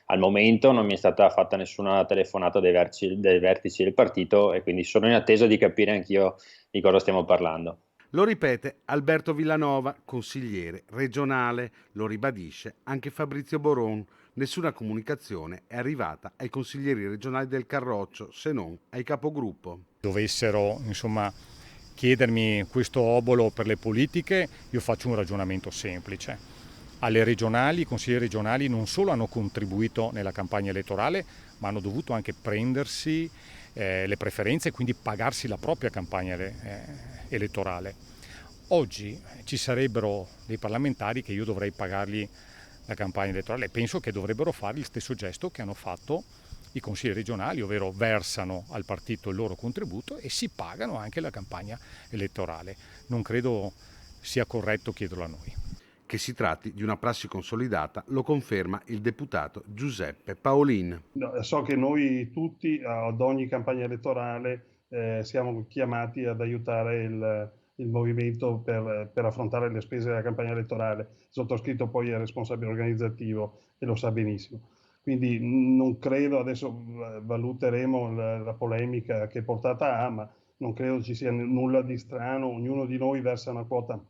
Al momento non mi è stata fatta nessuna telefonata dai vertici del partito e quindi sono in attesa di capire anch'io di cosa stiamo parlando. Lo ripete Alberto Villanova, consigliere regionale, lo ribadisce anche Fabrizio Boron. Nessuna comunicazione è arrivata ai consiglieri regionali del Carroccio se non ai capogruppo. Dovessero insomma chiedermi questo obolo per le politiche, io faccio un ragionamento semplice. Alle regionali, i consiglieri regionali non solo hanno contribuito nella campagna elettorale, ma hanno dovuto anche prendersi le preferenze e quindi pagarsi la propria campagna elettorale. Oggi ci sarebbero dei parlamentari che io dovrei pagargli la campagna elettorale e penso che dovrebbero fare il stesso gesto che hanno fatto i consigli regionali, ovvero versano al partito il loro contributo e si pagano anche la campagna elettorale. Non credo sia corretto chiederlo a noi. Che si tratti di una prassi consolidata lo conferma il deputato Giuseppe Paolin. No, so che noi tutti ad ogni campagna elettorale siamo chiamati ad aiutare il movimento per affrontare le spese della campagna elettorale. Il sottoscritto poi è responsabile organizzativo e lo sa benissimo. Quindi non credo, adesso valuteremo la polemica che portata ha, ma non credo ci sia nulla di strano. Ognuno di noi versa una quota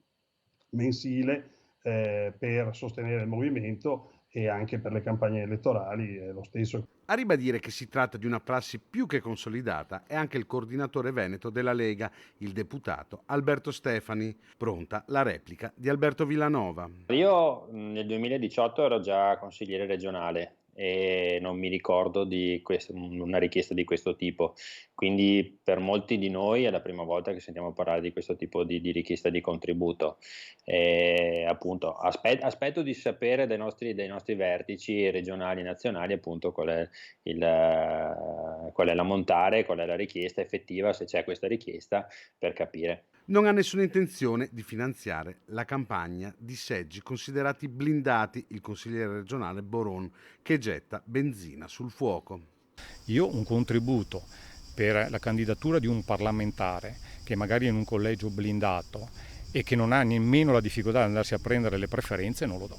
mensile per sostenere il movimento e anche per le campagne elettorali è lo stesso. A ribadire che si tratta di una prassi più che consolidata è anche il coordinatore veneto della Lega, il deputato Alberto Stefani. Pronta la replica di Alberto Villanova. Io nel 2018 ero già consigliere regionale e non mi ricordo di una richiesta di questo tipo, quindi per molti di noi è la prima volta che sentiamo parlare di questo tipo di richiesta di contributo. E, appunto, aspetto di sapere dai nostri vertici regionali e nazionali appunto qual è l'ammontare, qual è la richiesta effettiva, se c'è questa richiesta, per capire. Non ha nessuna intenzione di finanziare la campagna di seggi considerati blindati, il consigliere regionale Boron, che getta benzina sul fuoco. Io un contributo per la candidatura di un parlamentare che magari è in un collegio blindato e che non ha nemmeno la difficoltà di andarsi a prendere le preferenze non lo do.